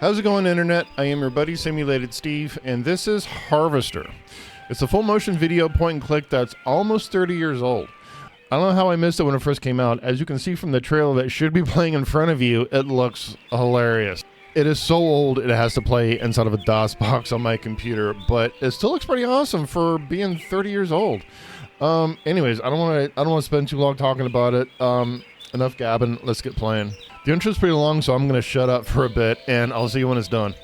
How's it going, Internet? I am your buddy Simulated Steve, and this is Harvester. It's a full motion video point and click that's almost 30 years old. I don't know how I missed it when it first came out. As you can see from the trailer that should be playing in front of you, it looks hilarious. It is so old it has to play inside of a DOS box on my computer, but it still looks pretty awesome for being 30 years old. Anyways, I don't want to spend too long talking about it. Enough gabbing. Let's get playing. The intro's pretty long, so I'm going to shut up for a bit, and I'll see you when it's done.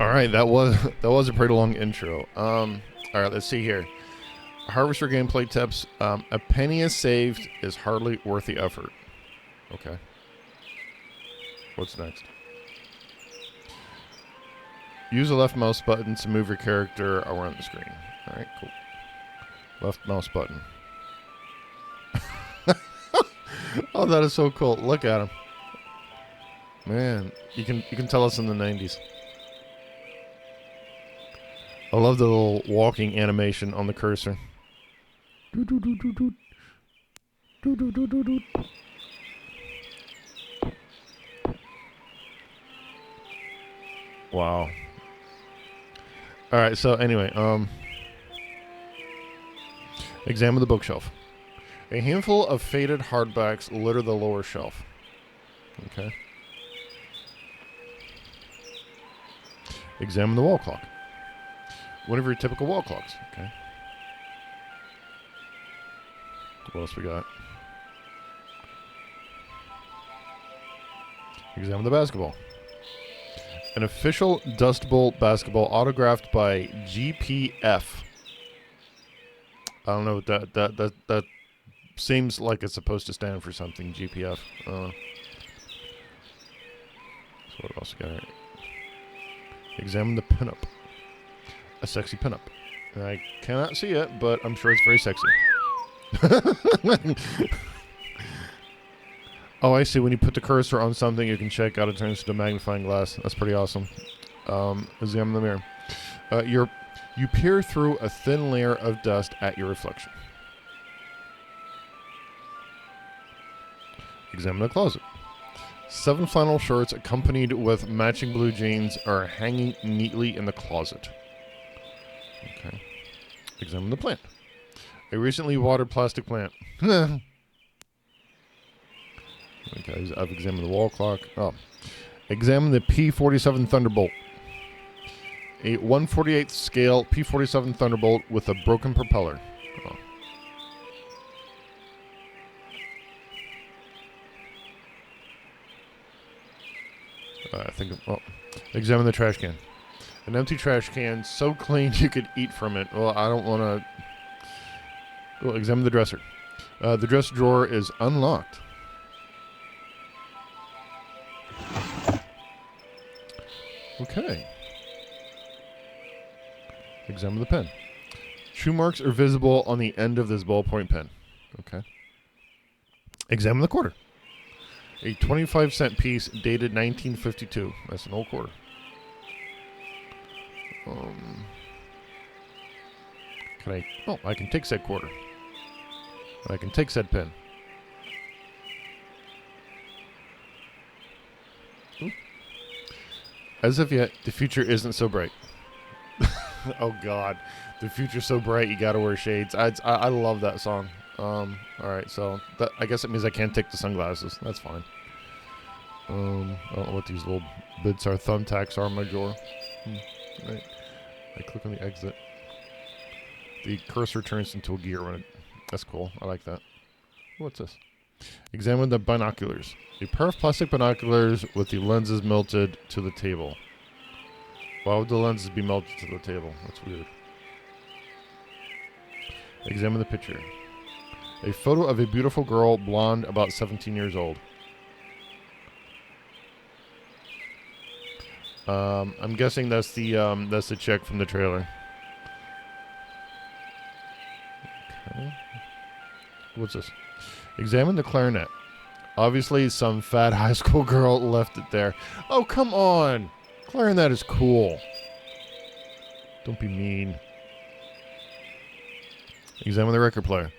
All right, that was a pretty long intro. All right, let's see here. Harvester gameplay tips. A penny is saved is hardly worth the effort. Okay. What's next? Use the left mouse button to move your character around the screen. All right, cool. Left mouse button. Oh, that is so cool. Look at him. Man, you can tell us in the 90s. I love the little walking animation on the cursor. Wow. All right, so anyway, examine the bookshelf. A handful of faded hardbacks litter the lower shelf. Okay. Examine the wall clock. One of your typical wall clocks. Okay. What else we got? Examine the basketball. An official Dust Bowl basketball autographed by GPF. I don't know what that seems like it's supposed to stand for something. GPF. So what else we got here? Examine the pinup. A sexy pinup. I cannot see it, but I'm sure it's very sexy. Oh, I see. When you put the cursor on something, you can check out it turns into a magnifying glass. That's pretty awesome. Examine the mirror. You peer through a thin layer of dust at your reflection. Examine the closet. 7 flannel shirts accompanied with matching blue jeans are hanging neatly in the closet. Okay. Examine the plant. A recently watered plastic plant. Okay, I've examined the wall clock. Oh. Examine the P-47 Thunderbolt. A 1/48th scale P-47 Thunderbolt with a broken propeller. Oh. Examine the trash can. An empty trash can, so clean you could eat from it. Well, I don't want to... Well, examine the dresser. The dresser drawer is unlocked. Okay. Examine the pen. Shoe marks are visible on the end of this ballpoint pen. Okay. Examine the quarter. A 25-cent piece dated 1952. That's an old quarter. I can take said quarter. I can take said pen. Ooh. As of yet, the future isn't so bright. Oh God, the future's so bright you gotta wear shades. I love that song. All right, so I guess it means I can't take the sunglasses. That's fine. I don't know what these little bits are. Thumbtacks are in my drawer. Right. I click on the exit. The cursor turns into a gear when it... That's cool. I like that. What's this? Examine the binoculars. A pair of plastic binoculars with the lenses melted to the table. Why would the lenses be melted to the table? That's weird. Examine the picture. A photo of a beautiful girl, blonde, about 17 years old. I'm guessing that's the chick from the trailer. Okay. What's this? Examine the clarinet. Obviously, some fat high school girl left it there. Oh, come on! Clarinet is cool. Don't be mean. Examine the record player.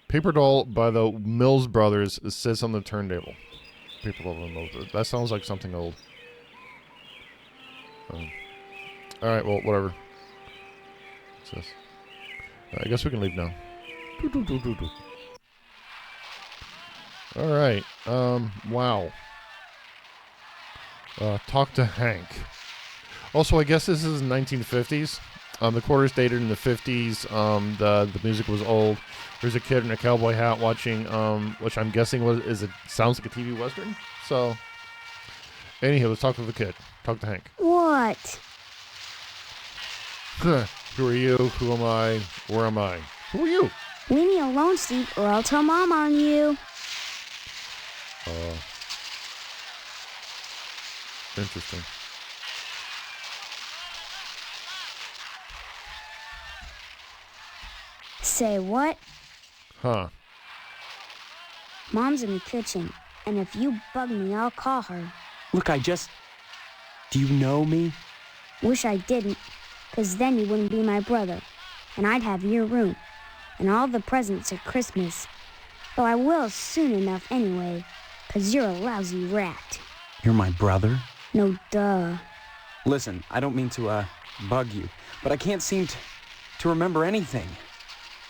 Paper Doll by the Mills Brothers sits on the turntable. Paper Doll by the Mills Brothers. That sounds like something old. Alright, well, whatever. What's this? I guess we can leave now. Alright, wow. Talk to Hank. Also, I guess this is 1950s. The quarter's dated in the 50s. The music was old. There's a kid in a cowboy hat watching, which I'm guessing sounds like a TV Western. So, anyhow, let's talk to the kid. Talk to Hank. What? Who are you? Who am I? Where am I? Who are you? Leave me alone, Steve, or I'll tell Mom on you. Interesting. Say what? Huh. Mom's in the kitchen, and if you bug me, I'll call her. Look, do you know me? Wish I didn't, 'cause then you wouldn't be my brother, and I'd have your room, and all the presents at Christmas. Though I will soon enough anyway, 'cause you're a lousy rat. You're my brother? No, duh. Listen, I don't mean to, bug you, but I can't seem to remember anything.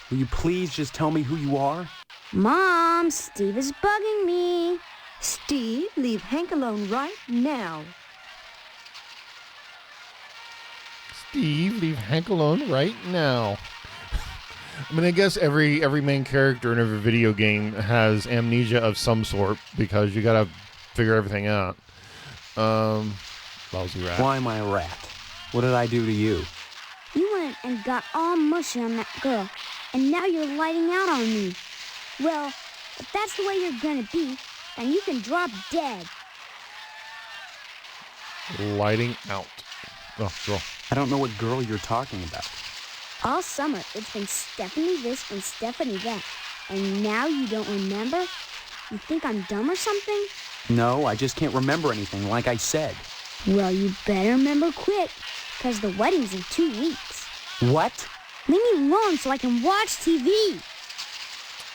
Will you please just tell me who you are? Mom, Steve is bugging me. Steve, leave Hank alone right now. Steve, leave Hank alone right now. I mean, I guess every main character in every video game has amnesia of some sort because you gotta figure everything out. Lousy rat. Why am I a rat? What did I do to you? You went and got all mushy on that girl, and now you're lighting out on me. Well, if that's the way you're gonna be, then you can drop dead. Lighting out. Oh, girl. I don't know what girl you're talking about. All summer, it's been Stephanie this and Stephanie that. And now you don't remember? You think I'm dumb or something? No, I just can't remember anything, like I said. Well, you better remember quick, because the wedding's in 2 weeks. What? Leave me alone so I can watch TV.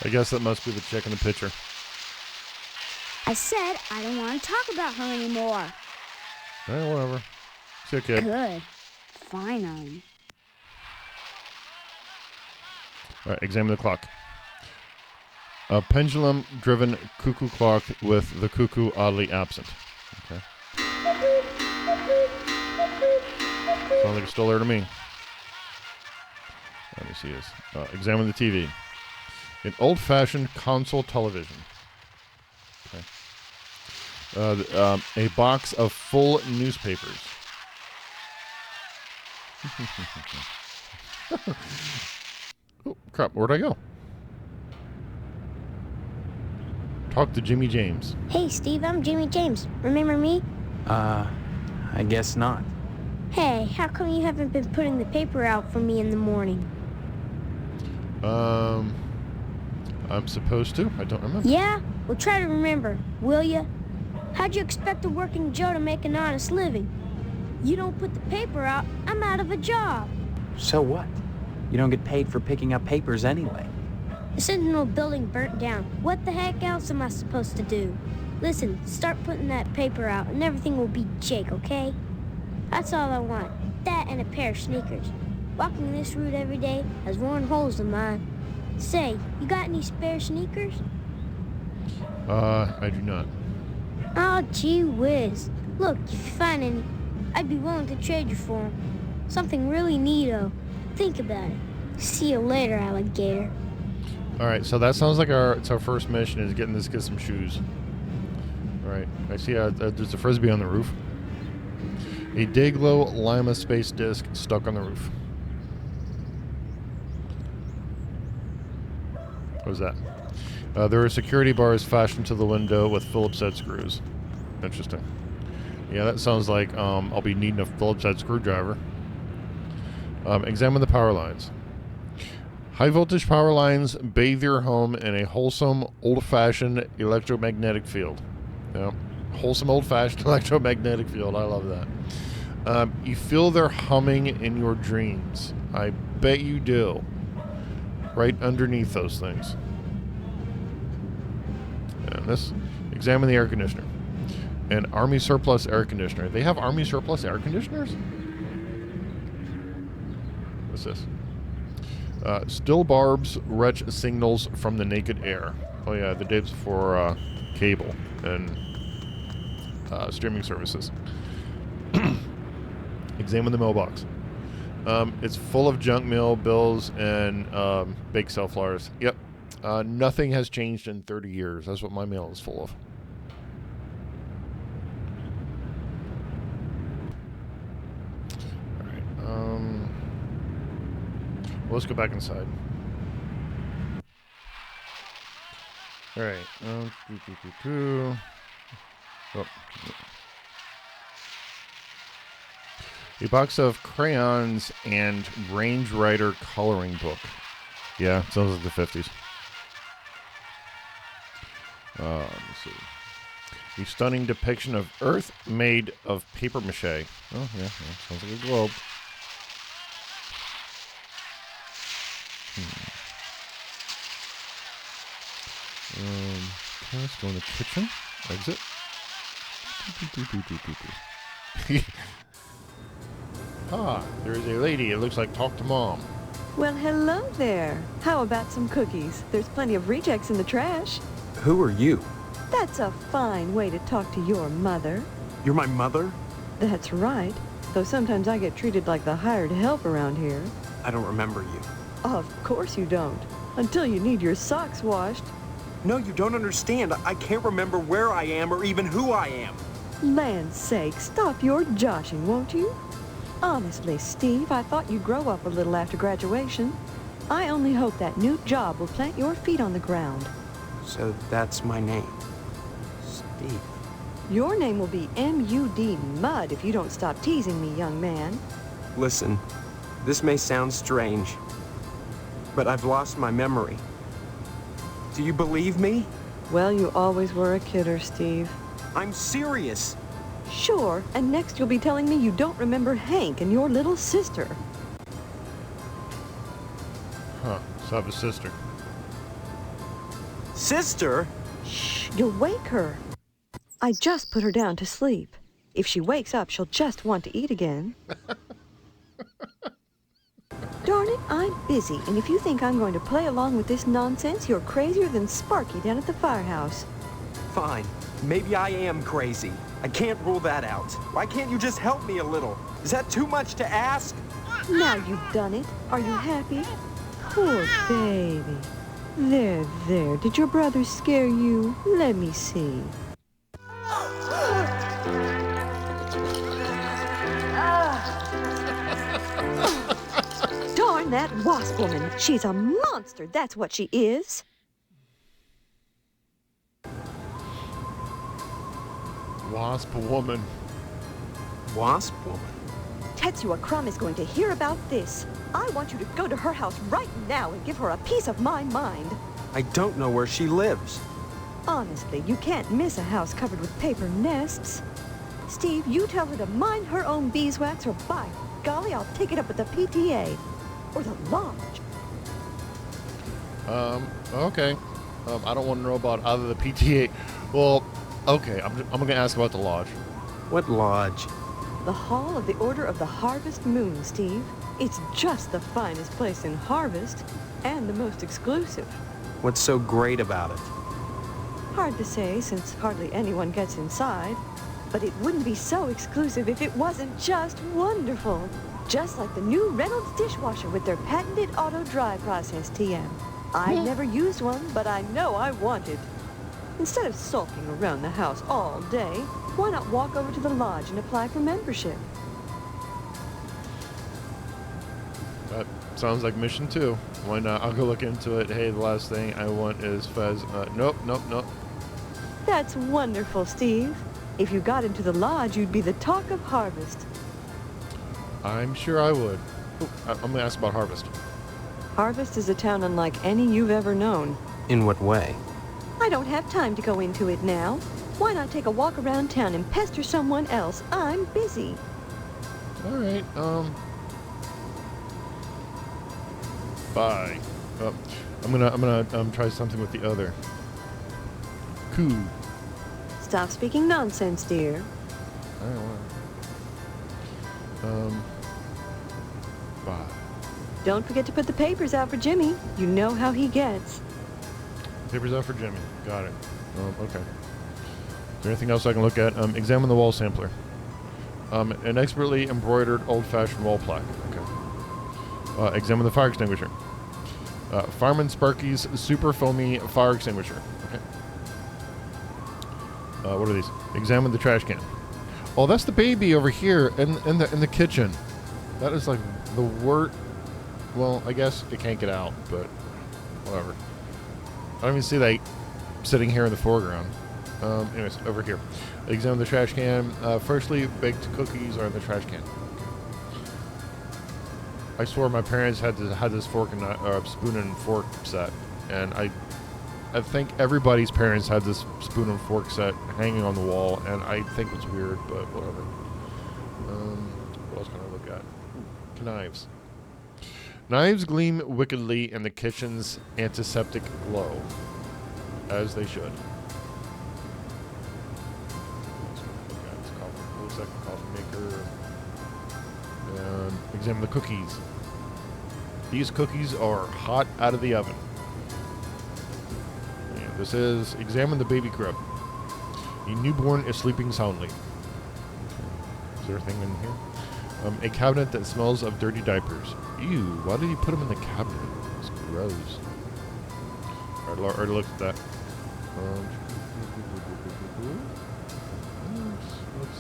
I guess that must be the chick in the picture. I said I don't want to talk about her anymore. Whatever. See you, kid. Good. Finally. All right, examine the clock. A pendulum-driven cuckoo clock with the cuckoo oddly absent. Okay. Sounds like it's still there to me. Let me see this. Examine the TV. An old-fashioned console television. Okay. A box of full newspapers. Oh, crap. Where'd I go? Talk to Jimmy James. Hey, Steve, I'm Jimmy James. Remember me? I guess not. Hey, how come you haven't been putting the paper out for me in the morning? I'm supposed to. I don't remember. Yeah? Well, try to remember, will ya? How'd you expect a working Joe to make an honest living? You don't put the paper out, I'm out of a job. So what? You don't get paid for picking up papers anyway. The Sentinel building burnt down. What the heck else am I supposed to do? Listen, start putting that paper out and everything will be Jake, okay? That's all I want. That and a pair of sneakers. Walking this route every day has worn holes in mine. Say, you got any spare sneakers? I do not. Oh, gee whiz. Look, if you find any, I'd be willing to trade you for them. Something really neato. Think about it. See you later, alligator. All right, so that sounds like it's our first mission is getting this kid some shoes. All right, I see there's a frisbee on the roof. A Dayglow Lima space disc stuck on the roof. What was that? There are security bars fashioned to the window with Phillips head screws. Interesting. Yeah, that sounds like I'll be needing a Phillips head screwdriver. Examine the power lines. High voltage power lines bathe your home in a wholesome, old-fashioned electromagnetic field. Yeah, wholesome, old-fashioned electromagnetic field. I love that. You feel their humming in your dreams. I bet you do. Right underneath those things. And this, examine the air conditioner. An Army surplus air conditioner. They have Army surplus air conditioners? What's this? Still barbs retch signals from the naked air. Oh yeah, the dates for cable and streaming services. Examine the mailbox. It's full of junk mail, bills, and bake sale flyers. Yep. Nothing has changed in 30 years. That's what my mail is full of. All right. Well, let's go back inside. All right. Oh. A box of crayons and Range Rider coloring book. Yeah, sounds like the 50s. Let's see. A stunning depiction of Earth made of paper mache. Oh, yeah, sounds like a globe. Okay, let's go in the kitchen. Exit. There's a lady. It looks like Talk to Mom. Well, hello there. How about some cookies? There's plenty of rejects in the trash. Who are you? That's a fine way to talk to your mother. You're my mother? That's right. Though sometimes I get treated like the hired help around here. I don't remember you. Of course you don't. Until you need your socks washed. No, you don't understand. I can't remember where I am or even who I am. Land's sake, stop your joshing, won't you? Honestly, Steve, I thought you'd grow up a little after graduation. I only hope that new job will plant your feet on the ground. So that's my name. Steve. Your name will be M.U.D. Mud if you don't stop teasing me, young man. Listen, this may sound strange, but I've lost my memory. Do you believe me? Well, you always were a kidder, Steve. I'm serious. Sure, and next you'll be telling me you don't remember Hank and your little sister. Huh. So I have a sister. Sister? Shh, you'll wake her. I just put her down to sleep. If she wakes up, she'll just want to eat again. Darn it, I'm busy, and if you think I'm going to play along with this nonsense, you're crazier than Sparky down at the firehouse. Fine. Maybe I am crazy. I can't rule that out. Why can't you just help me a little? Is that too much to ask? Now you've done it. Are you happy? Poor baby. There. Did your brother scare you? Let me see. Darn that wasp woman. She's a monster, that's what she is. Wasp woman. Wasp woman? Tetsuya Crumb is going to hear about this. I want you to go to her house right now and give her a piece of my mind. I don't know where she lives. Honestly, you can't miss a house covered with paper nests. Steve, you tell her to mind her own beeswax, or by golly, I'll take it up with the PTA. Or the lodge. Okay. I don't want to know about either the PTA. Well, okay, I'm going to ask about the lodge. What lodge? The Hall of the Order of the Harvest Moon, Steve. It's just the finest place in Harvest, and the most exclusive. What's so great about it? Hard to say, since hardly anyone gets inside. But it wouldn't be so exclusive if it wasn't just wonderful. Just like the new Reynolds dishwasher with their patented auto-dry process, TM. I've never used one, but I know I want it. Instead of sulking around the house all day, why not walk over to the lodge and apply for membership? That sounds like mission 2. Why not? I'll go look into it. Hey, the last thing I want is Fez. Nope. That's wonderful, Steve. If you got into the lodge, you'd be the talk of Harvest. I'm sure I would. Ooh, I'm going to ask about Harvest. Harvest is a town unlike any you've ever known. In what way? I don't have time to go into it now. Why not take a walk around town and pester someone else? I'm busy. All right. Bye. I'm gonna try something with the other. Cool. Stop speaking nonsense, dear. I don't want. Bye. Don't forget to put the papers out for Jimmy. You know how he gets. Papers out for Jimmy. Got it. Okay. Is there anything else I can look at? Examine the wall sampler. An expertly embroidered old-fashioned wall plaque. Okay. Examine the fire extinguisher. Fireman Sparky's super foamy fire extinguisher. Okay. What are these? Examine the trash can. Oh, that's the baby over here in the kitchen. That is like the worst. Well, I guess it can't get out, but whatever. I don't even see that sitting here in the foreground. Anyways, over here. Examine the trash can. Freshly baked cookies are in the trash can. I swore my parents had this fork and spoon and fork set, and I think everybody's parents had this spoon and fork set hanging on the wall, and I think it's weird, but whatever. What else can I look at? Knives. Knives gleam wickedly in the kitchen's antiseptic glow, as they should. Looks like a coffee maker. And examine the cookies. These cookies are hot out of the oven. And this is examine the baby crib. A newborn is sleeping soundly. Is there a thing in here? A cabinet that smells of dirty diapers. Ew, why did you put them in the cabinet? It's gross. Alright, look at that.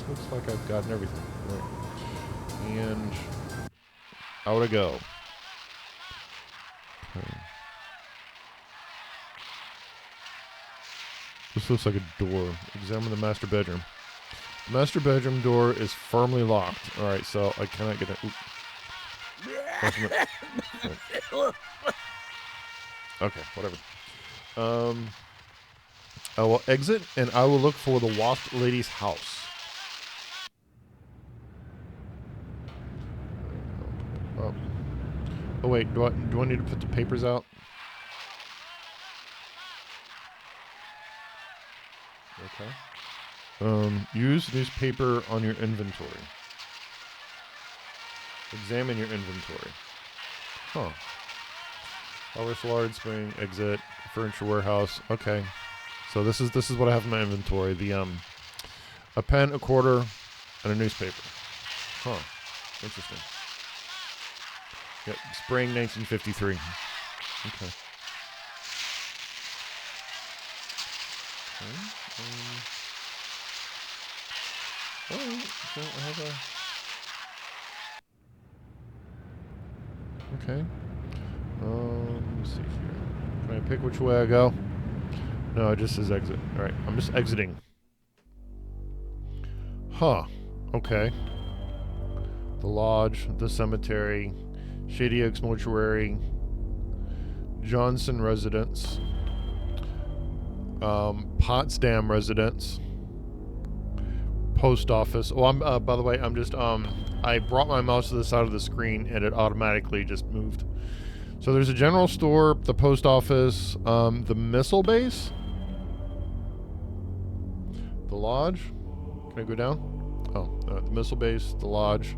Looks like I've gotten everything. Right. And out I go. Okay. This looks like a door. Examine the master bedroom. The master bedroom door is firmly locked. Alright, so I cannot get it. Okay, whatever. I will exit and I will look for the Wasp Lady's house. Oh wait, do I need to put the papers out? Okay. Use newspaper on your inventory. Examine your inventory. Huh. Harvest large spring, exit, furniture warehouse. Okay. So this is what I have in my inventory. The a pen, a quarter, and a newspaper. Huh. Interesting. Yep, spring 1953. Okay. So I have a... Okay. Let's see here. Can I pick which way I go? No, it just says exit. Alright, I'm just exiting. Huh. Okay. The lodge, the cemetery, Shady Oaks Mortuary, Johnson Residence, Potsdam Residence, Post Office. Oh, I'm by the way, I'm just I brought my mouse to the side of the screen and it automatically just moved. So there's a general store, the post office, the missile base, the lodge. Can I go down? Oh, the missile base, the lodge,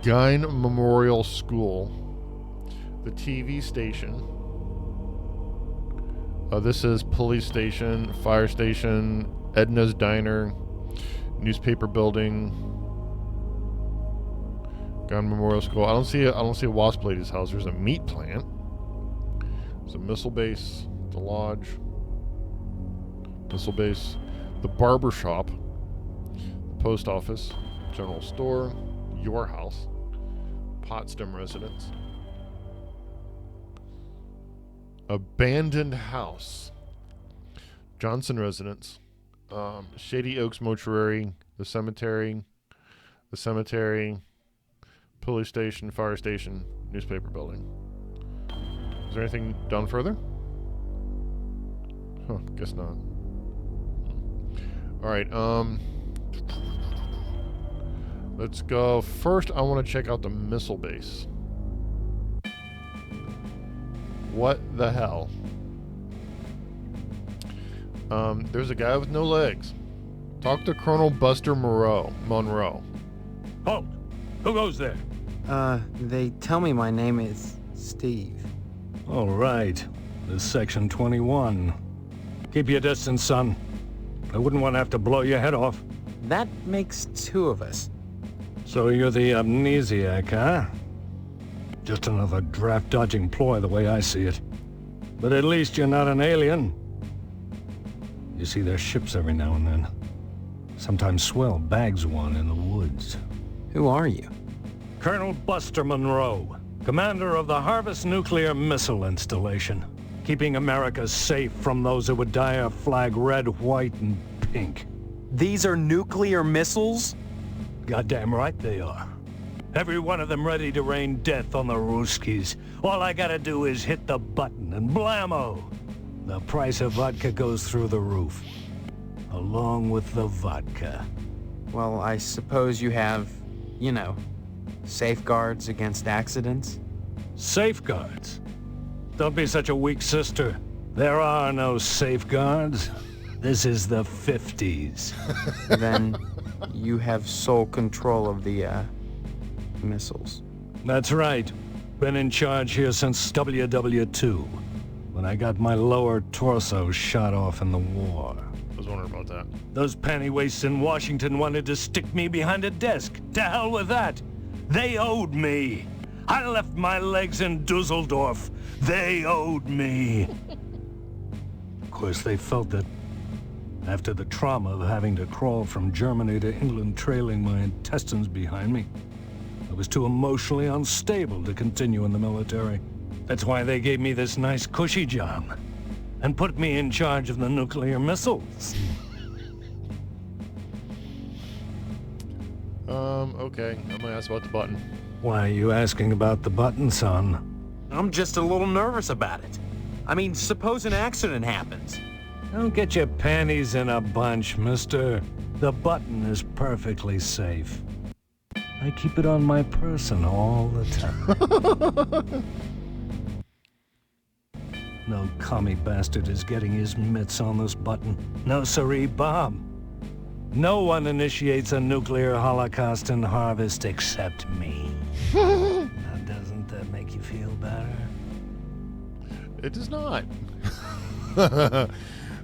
Gyn Memorial School, the TV station. This is police station, fire station, Edna's Diner, newspaper building, Gyn Memorial School. I don't see a Wasp Lady's house. There's a meat plant. There's a missile base, the lodge, missile base, the barber shop, the post office, general store, your house, Potsdam Residence, abandoned house, Johnson Residence, Shady Oaks Mortuary, the cemetery, police station, fire station, newspaper building. Is there anything done further? Huh, guess not. Alright, let's go. First, I want to check out the missile base. What the hell? There's a guy with no legs. Talk to Colonel Buster Monroe. Halt! Who goes there? They tell me my name is Steve. All right. This is Section 21. Keep your distance, son. I wouldn't want to have to blow your head off. That makes two of us. So you're the amnesiac, huh? Just another draft-dodging ploy the way I see it. But at least you're not an alien. You see their ships every now and then. Sometimes Swell bags one in the woods. Who are you? Colonel Buster Monroe, commander of the Harvest Nuclear Missile Installation, keeping America safe from those who would dye our flag red, white, and pink. These are nuclear missiles? Goddamn right they are. Every one of them ready to rain death on the Ruskies. All I gotta do is hit the button and blammo! The price of vodka goes through the roof. Along with the vodka. Well, I suppose you have, you know, safeguards against accidents? Safeguards? Don't be such a weak sister. There are no safeguards. This is the 50s. Then you have sole control of the, missiles. That's right. Been in charge here since WW2, when I got my lower torso shot off in the war. I was wondering about that. Those pantywaists in Washington wanted to stick me behind a desk. To hell with that. They owed me. I left my legs in Dusseldorf. They owed me. Of course, they felt that after the trauma of having to crawl from Germany to England trailing my intestines behind me, I was too emotionally unstable to continue in the military. That's why they gave me this nice cushy job and put me in charge of the nuclear missiles. Okay. I'm gonna ask about the button. Why are you asking about the button, son? I'm just a little nervous about it. I mean, suppose an accident happens. Don't get your panties in a bunch, mister. The button is perfectly safe. I keep it on my person all the time. No commie bastard is getting his mitts on this button. No siree, Bob. No one initiates a nuclear holocaust in Harvest except me. Now, doesn't that make you feel better? It does not.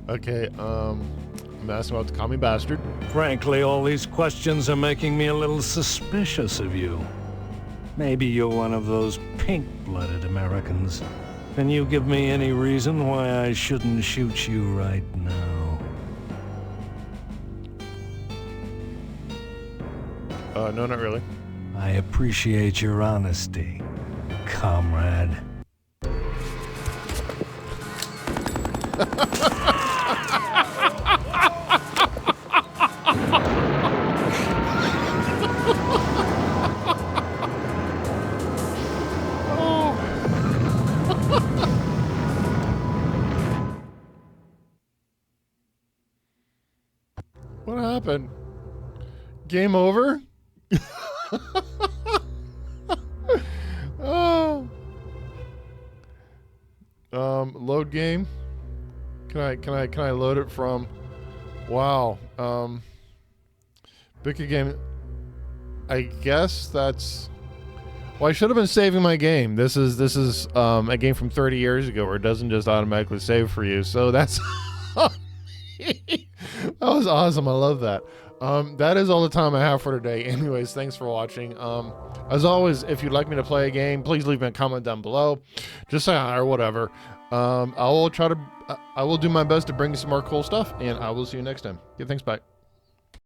Okay, I'm asking about the commie bastard. Frankly, all these questions are making me a little suspicious of you. Maybe you're one of those pink-blooded Americans. Can you give me any reason why I shouldn't shoot you right now? No, not really. I appreciate your honesty, comrade. What happened? Game over? Oh. Load game. Can I load it from? Wow. Pick a game. I guess that's. Well, I should have been saving my game. This is a game from 30 years ago where it doesn't just automatically save for you. So that's. That was awesome. I love that. That is all the time I have for today. Anyways, thanks for watching. As always, if you'd like me to play a game, please leave me a comment down below. Just say hi or whatever. I will do my best to bring you some more cool stuff, and I will see you next time. Yeah, thanks, bye.